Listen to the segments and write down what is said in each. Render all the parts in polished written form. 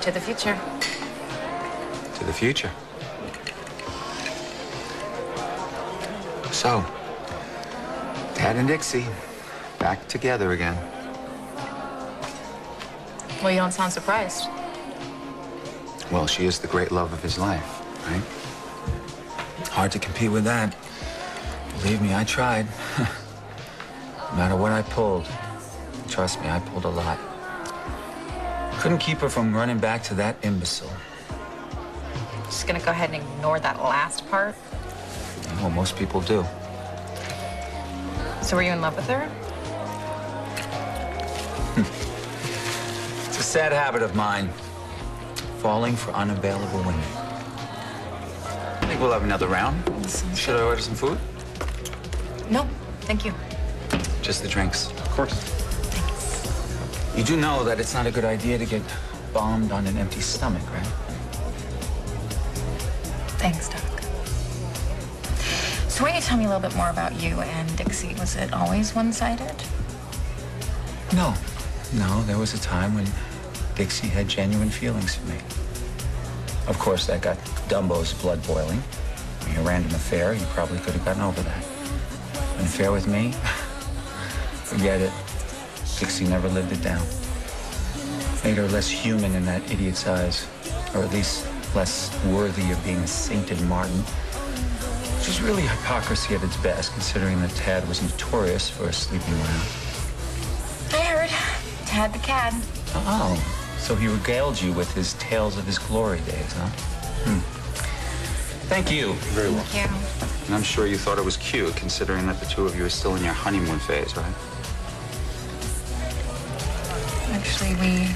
To the future. To the future. So, Tad and Dixie, back together again. Well, you don't sound surprised. Well, she is the great love of his life, right? Hard to compete with that. Believe me, I tried. No matter what I pulled, trust me, I pulled a lot. Couldn't keep her from running back to that imbecile. Just gonna go ahead and ignore that last part. Well, most people do. So were you in love with her? It's a sad habit of mine, falling for unavailable women. I think we'll have another round. Should I order some food? No, thank you. Just the drinks. Of course. Thanks. You do know that it's not a good idea to get bombed on an empty stomach, right? Thanks, Doc. So why don't you tell me a little bit more about you and Dixie? Was it always one-sided? No. No, there was a time when Dixie had genuine feelings for me. Of course, that got Dumbo's blood boiling. I mean, a random affair, you probably could have gotten over that. An affair with me? Forget it. Dixie never lived it down. Made her less human in that idiot's eyes, or at least less worthy of being a sainted Martin. Which is really hypocrisy at its best, considering that Tad was notorious for sleeping around. I heard. Tad the cad. Oh, so he regaled you with his tales of his glory days, huh? Thank you. Very well. Thank you. And I'm sure you thought it was cute, considering that the two of you are still in your honeymoon phase, right? Actually, we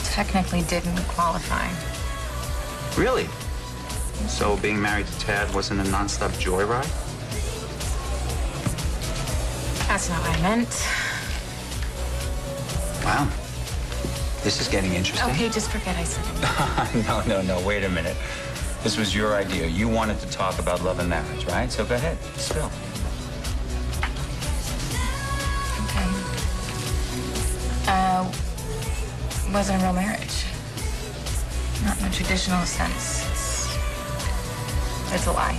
technically didn't qualify. Really? So being married to Tad wasn't a nonstop joyride? That's not what I meant. Wow. This is getting interesting. Okay, just forget I said it. No, wait a minute. This was your idea. You wanted to talk about love and marriage, right? So go ahead, spill. Okay. Wasn't a real marriage. Not in a traditional sense. It's a lie.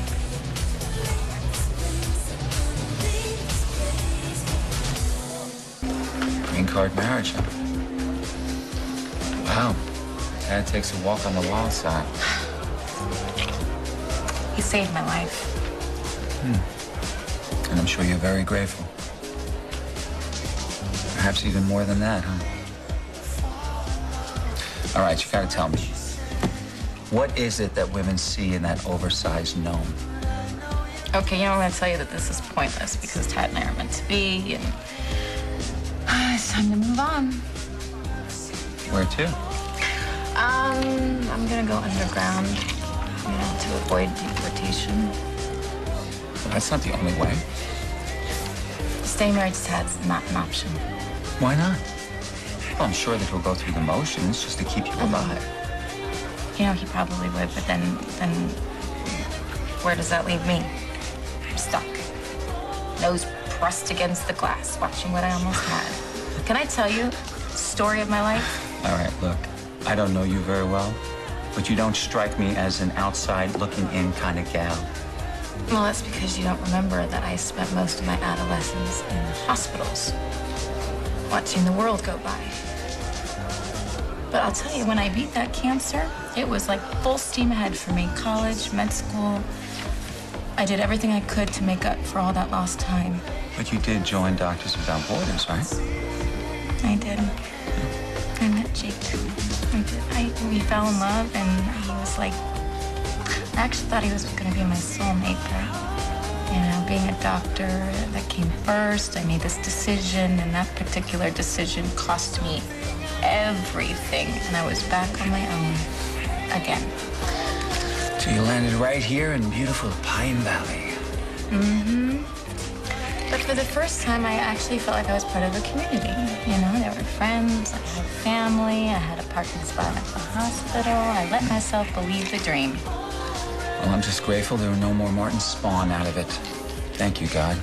Green card marriage, huh? Wow. Dad takes a walk on the wild side. He saved my life. And I'm sure you're very grateful. Perhaps even more than that, huh? All right, you gotta tell me. What is it that women see in that oversized gnome? Okay, I'm gonna tell you that this is pointless because Tad and I are meant to be, and it's time to move on. Where to? I'm gonna go underground, to avoid deportation. Well, that's not the only way. Staying married to Tad's not an option. Why not? Well, I'm sure that he'll go through the motions just to keep you alive. He probably would, but then where does that leave me? I'm stuck. Nose pressed against the glass, watching what I almost had. Can I tell you the story of my life? All right, look, I don't know you very well, but you don't strike me as an outside looking in kind of gal. Well, that's because you don't remember that I spent most of my adolescence in hospitals, watching the world go by. But I'll tell you, when I beat that cancer, it was like full steam ahead for me. College, med school. I did everything I could to make up for all that lost time. But you did join Doctors Without Borders, right? I did. I met Jake. We fell in love, and he was like, I actually thought he was going to be my soulmate, but, being a doctor, that came first. I made this decision, and that particular decision cost me everything, and I was back on my own again. So you landed right here in beautiful Pine Valley. But for the first time, I actually felt like I was part of a community. There were friends, I had family, I had a parking spot at the hospital. I let myself believe the dream. Well, I'm just grateful there were no more Martin spawn out of it. Thank you, God.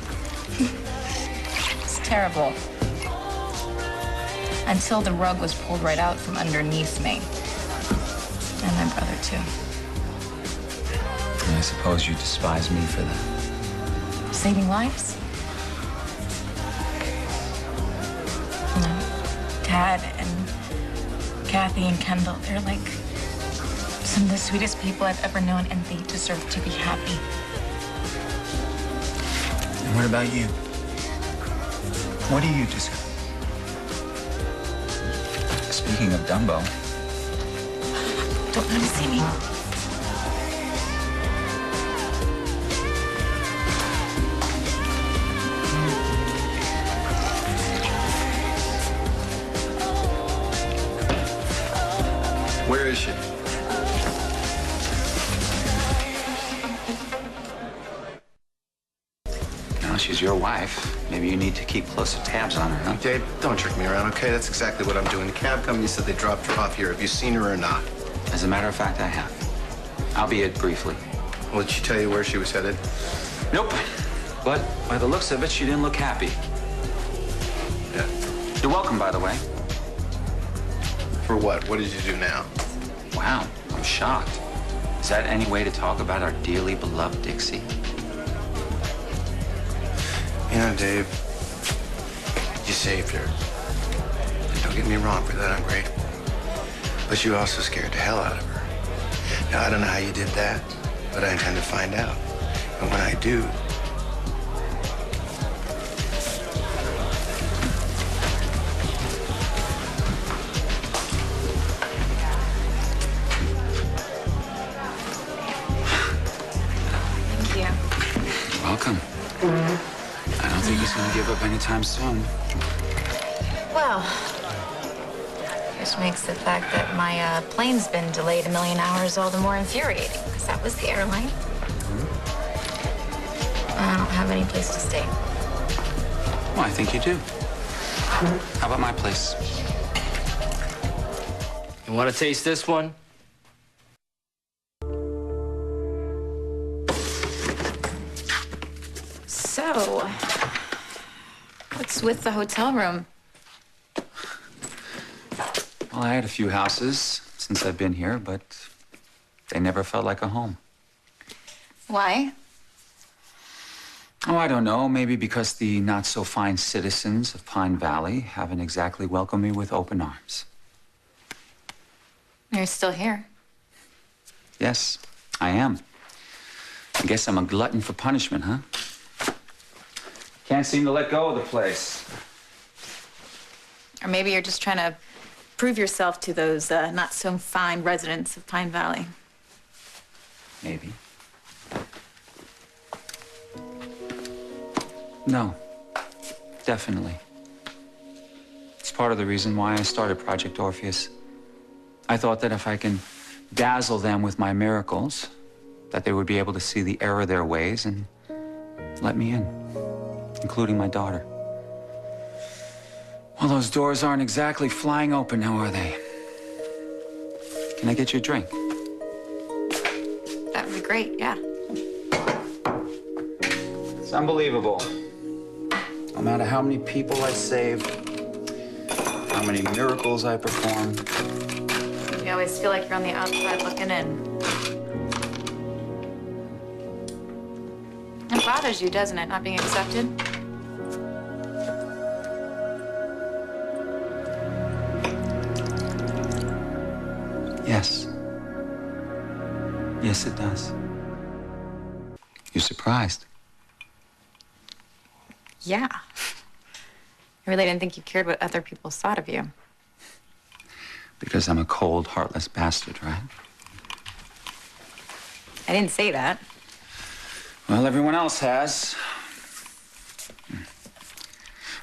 It's terrible. until the rug was pulled right out from underneath me. And my brother, too. And I suppose you despise me for that. Saving lives? No. Dad and Kathy and Kendall, they're like some of the sweetest people I've ever known, and they deserve to be happy. And what about you? What do you deserve? Speaking of Dumbo. Don't let him see me. Where is she? Now she's your wife. Maybe you need to keep closer tabs on her, huh? Dave, don't trick me around, okay? That's exactly what I'm doing. The cab company said they dropped her off here. Have you seen her or not? As a matter of fact, I have. Albeit briefly. Well, did she tell you where she was headed? Nope. But by the looks of it, she didn't look happy. Yeah. You're welcome, by the way. For what? What did you do now? Wow, I'm shocked. Is that any way to talk about our dearly beloved Dixie? You know, Dave, you saved her. And don't get me wrong, for that I'm grateful. But you also scared the hell out of her. Now, I don't know how you did that, but I intend to find out. And when I do, Thank you. You're welcome. I don't think he's gonna give up anytime soon. Well, which makes the fact that my plane's been delayed 1,000,000 hours all the more infuriating, because that was the airline. I don't have any place to stay. Well, I think you do. How about my place? You want to taste this one? So, what's with the hotel room? Well, I had a few houses since I've been here, but they never felt like a home. Why? Oh, I don't know. Maybe because the not-so-fine citizens of Pine Valley haven't exactly welcomed me with open arms. You're still here. Yes, I am. I guess I'm a glutton for punishment, huh? Can't seem to let go of the place. Or maybe you're just trying to prove yourself to those not-so-fine residents of Pine Valley. Maybe. No, definitely. It's part of the reason why I started Project Orpheus. I thought that if I can dazzle them with my miracles, that they would be able to see the error of their ways and let me in, including my daughter. Well, those doors aren't exactly flying open now, are they? Can I get you a drink? That would be great, yeah. It's unbelievable. No matter how many people I save, how many miracles I perform. You always feel like you're on the outside looking in. It bothers you, doesn't it, not being accepted? Yes. Yes, it does. You're surprised. Yeah. I really didn't think you cared what other people thought of you. Because I'm a cold, heartless bastard, right? I didn't say that. Well, everyone else has.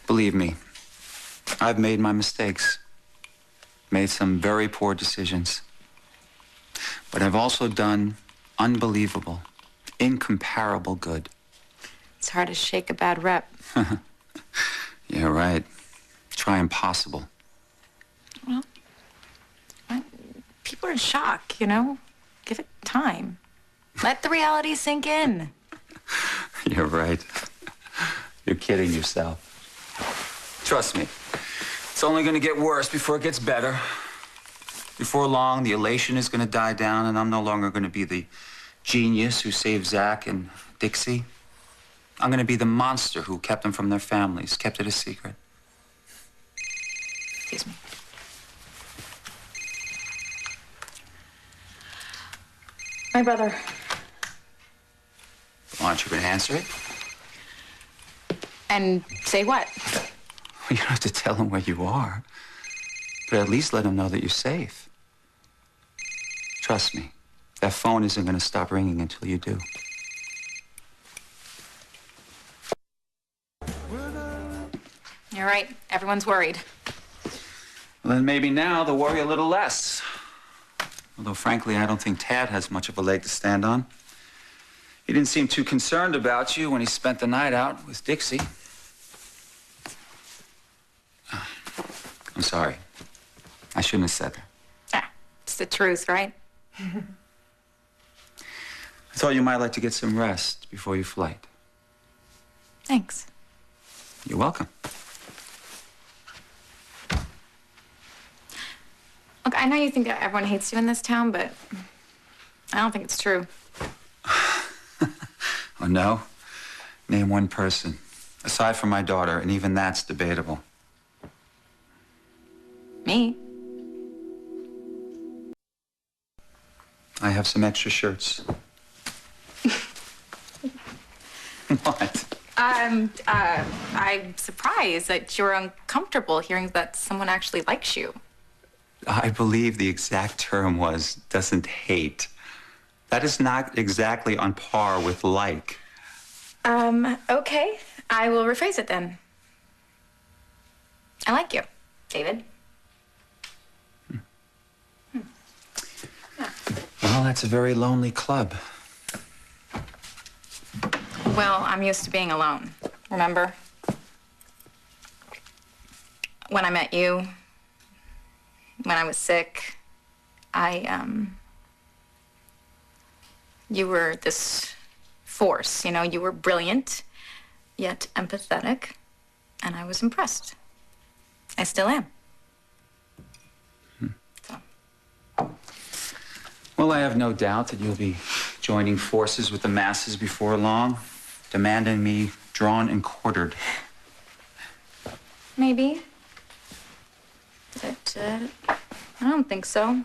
Believe me, I've made my mistakes. Made some very poor decisions. But I've also done unbelievable, incomparable good. It's hard to shake a bad rep. Yeah, right. Try impossible. Well, people are in shock, you know? Give it time. Let the reality sink in. You're right. You're kidding yourself. Trust me. It's only going to get worse before it gets better. Before long, the elation is going to die down, and I'm no longer going to be the genius who saved Zach and Dixie. I'm going to be the monster who kept them from their families, kept it a secret. Excuse me. My brother. Well, aren't you going to answer it? And say what? You don't have to tell him where you are, but at least let him know that you're safe. Trust me, that phone isn't going to stop ringing until you do. You're right. Everyone's worried. Well, then maybe now they'll worry a little less. Although, frankly, I don't think Tad has much of a leg to stand on. He didn't seem too concerned about you when he spent the night out with Dixie. I'm sorry. I shouldn't have said that. Ah, it's the truth, right? I thought you might like to get some rest before your flight. Thanks. You're welcome. Look, I know you think that everyone hates you in this town, but I don't think it's true. Oh, no? Name one person. Aside from my daughter, and even that's debatable. Me? I have some extra shirts. What? I'm surprised that you're uncomfortable hearing that someone actually likes you. I believe the exact term was doesn't hate. That is not exactly on par with like. Okay. I will rephrase it then. I like you, David. Well, that's a very lonely club. Well, I'm used to being alone. Remember? When I met you, when I was sick, you were this force, you know? You were brilliant, yet empathetic, and I was impressed. I still am. So. Well, I have no doubt that you'll be joining forces with the masses before long, demanding me drawn and quartered. Maybe. But, I don't think so.